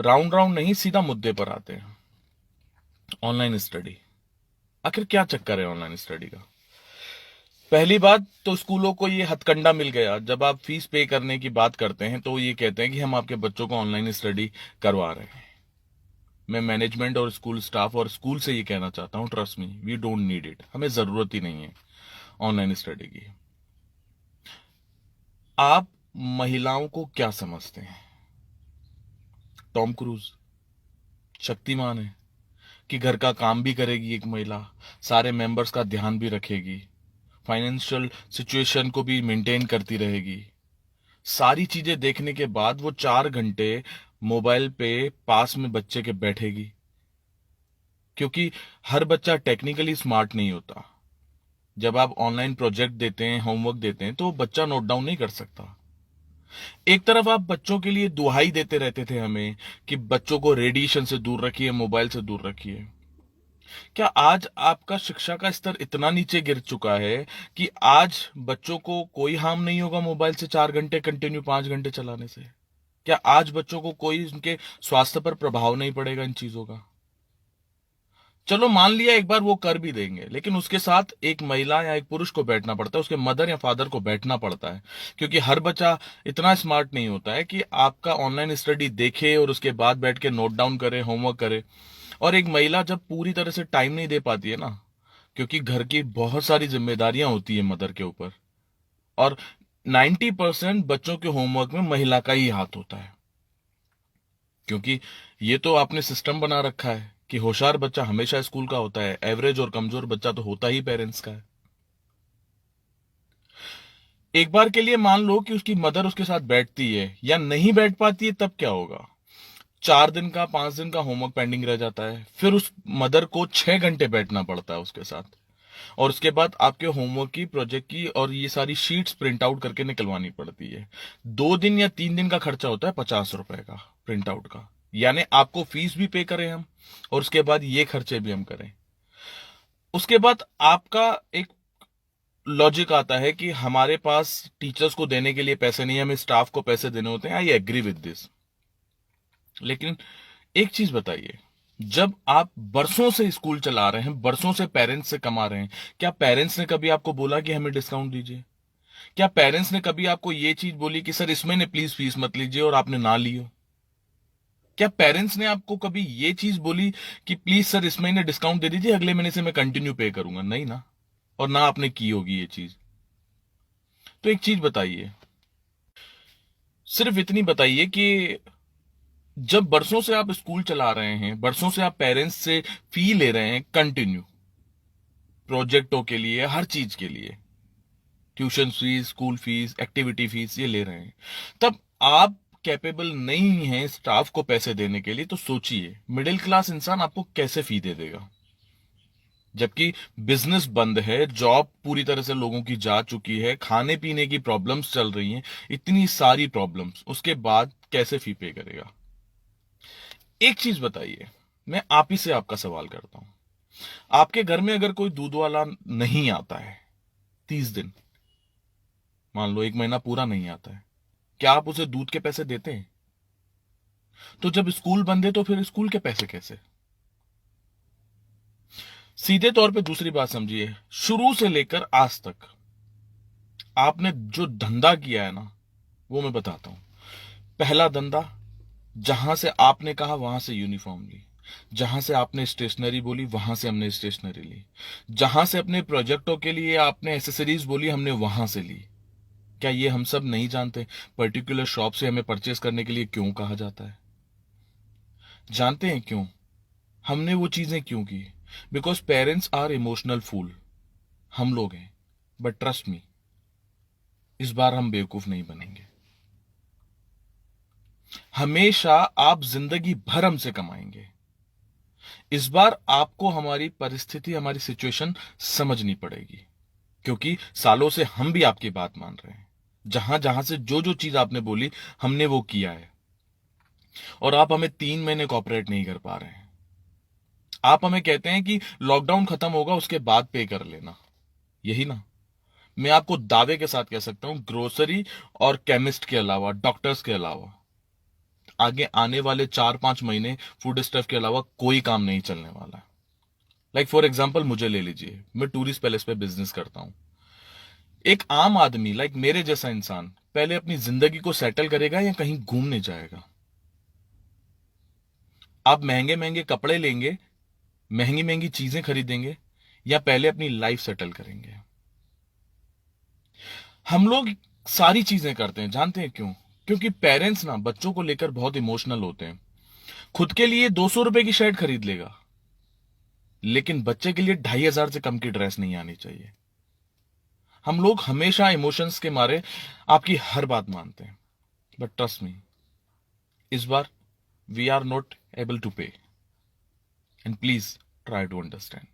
Round round नहीं, सीधा मुद्दे पर आते हैं। ऑनलाइन स्टडी, आखिर क्या चक्कर है ऑनलाइन स्टडी का? पहली बात तो स्कूलों को ये हथकंडा मिल गया, जब आप फीस पे करने की बात करते हैं तो ये कहते हैं कि हम आपके बच्चों को ऑनलाइन स्टडी करवा रहे हैं। मैं मैनेजमेंट और स्कूल स्टाफ और स्कूल से ये कहना चाहता हूं, trust me, we don't need it. हमें जरूरत ही नहीं है ऑनलाइन स्टडी की। आप महिलाओं को क्या समझते हैं? टॉम क्रूज, शक्तिमान है कि घर का काम भी करेगी एक महिला, सारे मेंबर्स का ध्यान भी रखेगी, फाइनेंशियल सिचुएशन को भी मेंटेन करती रहेगी। सारी चीजें देखने के बाद वो 4 घंटे मोबाइल पे पास में बच्चे के बैठेगी, क्योंकि हर बच्चा टेक्निकली स्मार्ट नहीं होता। जब आप ऑनलाइन प्रोजेक्ट देते हैं, होमवर्क देते हैं, तो बच्चा नोट डाउन नहीं कर सकता। एक तरफ आप बच्चों के लिए दुहाई देते रहते थे हमें कि बच्चों को रेडिएशन से दूर रखिए, मोबाइल से दूर रखिए। क्या आज आपका शिक्षा का स्तर इतना नीचे गिर चुका है कि आज बच्चों को कोई हार्म नहीं होगा मोबाइल से 4 घंटे कंटिन्यू, 5 घंटे चलाने से? क्या आज बच्चों को कोई उनके स्वास्थ्य पर प्रभाव नहीं पड़ेगा इन चीजों का? चलो मान लिया एक बार वो कर भी देंगे, लेकिन उसके साथ एक महिला या एक पुरुष को बैठना पड़ता है, उसके मदर या फादर को बैठना पड़ता है, क्योंकि हर बच्चा इतना स्मार्ट नहीं होता है कि आपका ऑनलाइन स्टडी देखे और उसके बाद बैठ के नोट डाउन करे, होमवर्क करे। और एक महिला जब पूरी तरह से टाइम नहीं दे पाती है ना, क्योंकि घर की बहुत सारी जिम्मेदारियां होती है मदर के ऊपर, और 90% बच्चों के होमवर्क में महिला का ही हाथ होता है, क्योंकि ये तो आपने सिस्टम बना रखा है कि होशियार बच्चा हमेशा स्कूल का होता है, एवरेज और कमजोर बच्चा तो होता ही पेरेंट्स का है। एक बार के लिए मान लो कि उसकी मदर उसके साथ बैठती है या नहीं बैठ पाती है, तब क्या होगा? 4 दिन का, 5 दिन का होमवर्क पेंडिंग रह जाता है, फिर उस मदर को 6 घंटे बैठना पड़ता है उसके साथ। और उसके बाद आपके होमवर्क की, प्रोजेक्ट की और ये सारी शीट्स प्रिंट आउट करके निकलवानी पड़ती है। 2 दिन या 3 दिन का खर्चा होता है 50 रुपए का प्रिंट आउट का। यानी आपको फीस भी पे करें हम, और उसके बाद ये खर्चे भी हम करें। उसके बाद आपका एक लॉजिक आता है कि हमारे पास टीचर्स को देने के लिए पैसे नहीं है, हमें स्टाफ को पैसे देने होते हैं। I agree with this. लेकिन एक चीज बताइए, जब आप बरसों से स्कूल चला रहे हैं, बरसों से पेरेंट्स से कमा रहे हैं, क्या पेरेंट्स ने कभी आपको बोला कि हमें डिस्काउंट दीजिए? क्या पेरेंट्स ने कभी आपको ये चीज बोली कि सर इस महीने प्लीज फीस मत लीजिए, और आपने ना ली हो? क्या पेरेंट्स ने आपको कभी ये चीज बोली कि प्लीज सर इस महीने डिस्काउंट दे दीजिए, अगले महीने से मैं कंटिन्यू पे करूंगा? नहीं ना। और ना आपने की होगी ये चीज। तो एक चीज बताइए, सिर्फ इतनी बताइए कि जब बरसों से आप स्कूल चला रहे हैं, बरसों से आप पेरेंट्स से फी ले रहे हैं कंटिन्यू, प्रोजेक्टों के लिए, हर चीज के लिए, tuition fees, school fees, activity fees ये ले रहे हैं, तब आप कैपेबल नहीं हैं स्टाफ को पैसे देने के लिए, तो सोचिए मिडिल क्लास इंसान आपको कैसे फी दे देगा? जबकि बिजनेस बंद है, जॉब पूरी तरह से लोगों की जा चुकी है, खाने पीने की प्रॉब्लम्स चल रही हैं, इतनी सारी प्रॉब्लम्स, उसके बाद कैसे फी पे करेगा? एक चीज बताइए, मैं आप ही से आपका सवाल करता हूं, आपके घर में अगर कोई दूध वाला नहीं आता है 30 दिन, मान लो 1 महीना पूरा नहीं आता है, क्या आप उसे दूध के पैसे देते हैं? तो जब स्कूल बंद है तो फिर स्कूल के पैसे कैसे? सीधे तौर पे दूसरी बात समझिए, शुरू से लेकर आज तक आपने जो धंधा किया है ना, वो मैं बताता हूं। पहला धंधा, जहां से आपने कहा वहां से यूनिफॉर्म ली, जहां से आपने स्टेशनरी बोली वहां से हमने स्टेशनरी ली, जहां से अपने प्रोजेक्टों के लिए आपने एसेसरीज बोली हमने वहां से ली। क्या ये हम सब नहीं जानते पर्टिकुलर शॉप से हमें परचेस करने के लिए क्यों कहा जाता है? जानते हैं क्यों हमने वो चीजें क्यों की? Because parents are emotional fool, हम लोग हैं। बट ट्रस्ट मी, इस बार हम बेवकूफ नहीं बनेंगे। हमेशा आप जिंदगी भर हमसे कमाएंगे। इस बार आपको हमारी परिस्थिति, हमारी सिचुएशन समझनी पड़ेगी, क्योंकि सालों से हम भी आपकी बात मान रहे हैं। जहां जहां से जो जो चीज आपने बोली हमने वो किया है, और आप हमें 3 महीने कॉपरेट नहीं कर पा रहे हैं। आप हमें कहते हैं कि लॉकडाउन खत्म होगा उसके बाद पे कर लेना, यही ना? मैं आपको दावे के साथ कह सकता हूं, ग्रोसरी और केमिस्ट के अलावा, डॉक्टर्स के अलावा, आगे आने वाले 4-5 महीने फूड स्टफ के अलावा कोई काम नहीं चलने वाला। लाइक फॉर एग्जाम्पल मुझे ले लीजिए, मैं टूरिस्ट पैलेस पे बिजनेस करता हूं। एक आम आदमी लाइक मेरे जैसा इंसान पहले अपनी जिंदगी को सेटल करेगा या कहीं घूमने जाएगा? आप महंगे महंगे कपड़े लेंगे, महंगी महंगी चीजें खरीदेंगे, या पहले अपनी लाइफ सेटल करेंगे? हम लोग सारी चीजें करते हैं, जानते हैं क्यों? क्योंकि पेरेंट्स ना बच्चों को लेकर बहुत इमोशनल होते हैं। खुद के लिए 200 रुपए की शर्ट खरीद लेगा, लेकिन बच्चे के लिए 2,500 से कम की ड्रेस नहीं आनी चाहिए। हम लोग हमेशा इमोशंस के मारे आपकी हर बात मानते हैं, बट ट्रस्ट मी, इस बार we are not able to pay, and please try to understand.